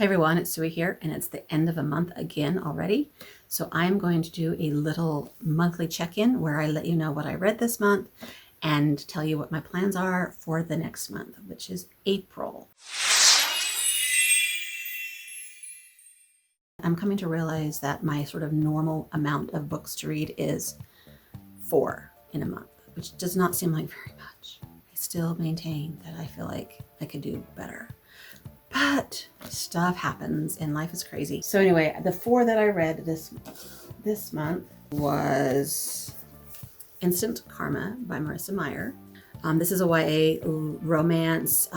Hey everyone, it's Suey here, and it's the end of a month again already. So I'm going to do a little monthly check-in where I let you know what I read this month and tell you what my plans are for the next month, which is April. I'm coming to realize that my sort of normal amount of books to read is 4 in a month, which does not seem like very much. I still maintain that I feel like I could do better. But stuff happens and life is crazy. So anyway, the 4 that I read this month was Instant Karma by Marissa Meyer. This is a YA romance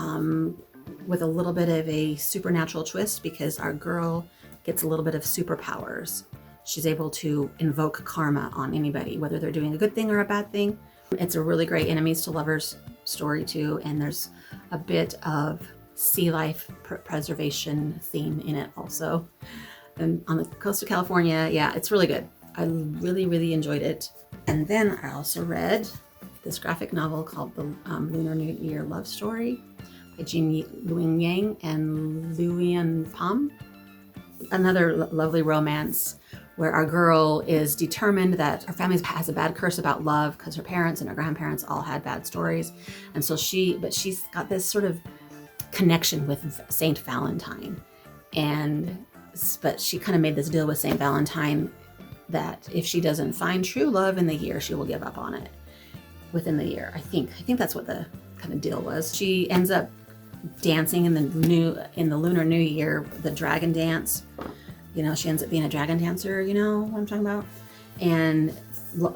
with a little bit of a supernatural twist because our girl gets a little bit of superpowers. She's able to invoke karma on anybody, whether they're doing a good thing or a bad thing. It's a really great enemies to lovers story too, and there's a bit of sea life preservation theme in it also. And on the coast of California, yeah, it's really good. I really enjoyed it. And then I also read this graphic novel called The Lunar New Year Love Story by Jean Luing Yang and Luyan Pam. Another lovely romance where our girl is determined that her family has a bad curse about love because her parents and her grandparents all had bad stories. And so she's got this sort of connection with Saint Valentine, but she kind of made this deal with Saint Valentine that if she doesn't find true love in the year, she will give up on it within the year. I think that's what the kind of deal was. She ends up dancing in the Lunar New Year, the dragon dance. You know, she ends up being a dragon dancer, you know what I'm talking about? And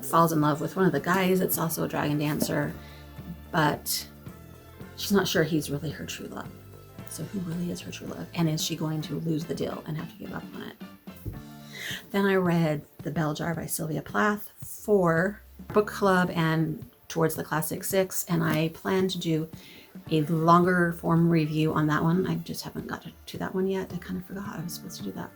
falls in love with one of the guys that's also a dragon dancer, but she's not sure he's really her true love. So who really is her true love? And is she going to lose the deal and have to give up on it? Then I read The Bell Jar by Sylvia Plath for book club and towards the Classic 6. And I plan to do a longer form review on that one. I just haven't got to that one yet. I kind of forgot I was supposed to do that.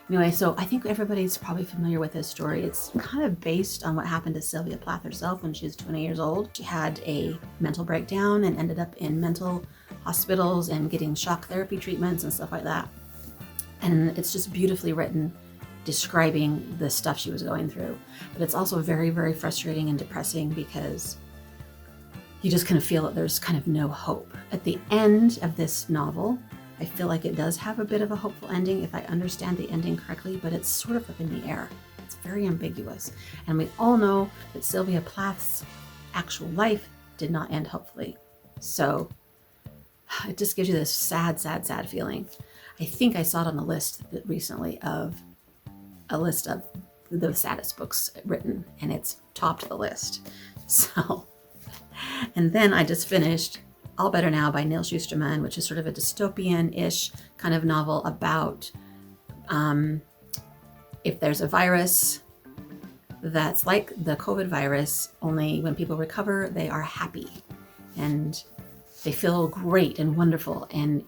Anyway, so I think everybody's probably familiar with this story. It's kind of based on what happened to Sylvia Plath herself when she was 20 years old. She had a mental breakdown and ended up in mental hospitals and getting shock therapy treatments and stuff like that. And it's just beautifully written, describing the stuff she was going through. But it's also very frustrating and depressing because you just kind of feel that there's kind of no hope. At the end of this novel, I feel like it does have a bit of a hopeful ending if I understand the ending correctly, but it's sort of up in the air. It's very ambiguous. And we all know that Sylvia Plath's actual life did not end hopefully. So it just gives you this sad feeling. I think I saw it on the list recently of a list of the saddest books written, and it's topped the list. So, and then I just finished All Better Now by Neil Shusterman, which is sort of a dystopian-ish kind of novel about if there's a virus that's like the COVID virus, only when people recover, they are happy and they feel great and wonderful. And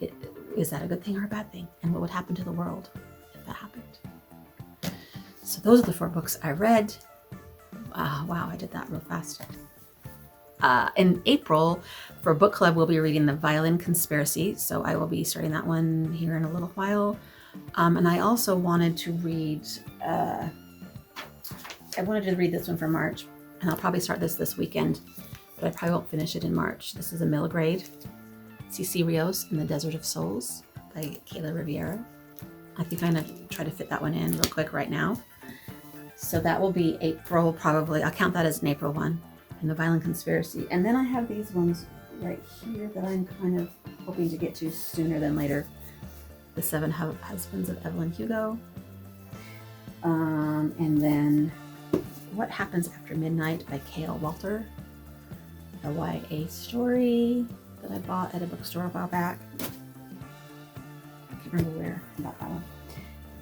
is that a good thing or a bad thing? And what would happen to the world if that happened? So those are the 4 books I read. Wow, I did that real fast. In April, for book club, we'll be reading The Violin Conspiracy. So I will be starting that one here in a little while. And I also wanted to read, this one for March, and I'll probably start this weekend, but I probably won't finish it in March. This is a middle grade, C.C. Rios in the Desert of Souls by Kayla Riviera. I think I'm gonna try to fit that one in real quick right now. So that will be April probably. I'll count that as an April one. And The Violent Conspiracy. And then I have these ones right here that I'm kind of hoping to get to sooner than later. The 7 Husbands of Evelyn Hugo. And then What Happens After Midnight by K.L. Walter. A YA story that I bought at a bookstore a while back. I can't remember where I bought that one.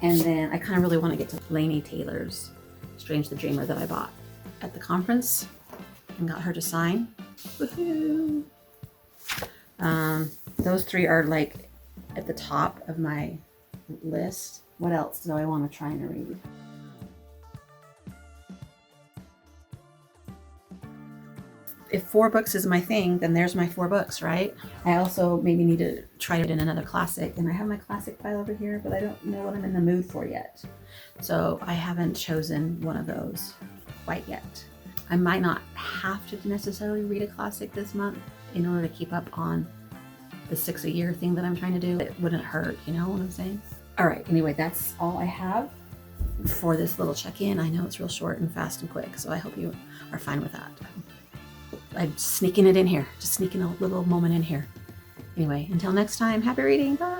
And then I kind of really want to get to Laini Taylor's Strange the Dreamer that I bought at the conference and got her to sign. Woohoo! Those 3 are like at the top of my list. What else do I want to try and read? if 4 books is my thing, then there's my 4 books, right? I also maybe need to try it in another classic, and I have my classic pile over here, but I don't know what I'm in the mood for yet. So I haven't chosen one of those quite yet. I might not have to necessarily read a classic this month in order to keep up on the 6 a year thing that I'm trying to do. It wouldn't hurt, you know what I'm saying? All right, anyway, that's all I have for this little check-in. I know it's real short and fast and quick, so I hope you are fine with that. I'm sneaking it in here, just sneaking a little moment in here. Anyway, until next time, happy reading, bye!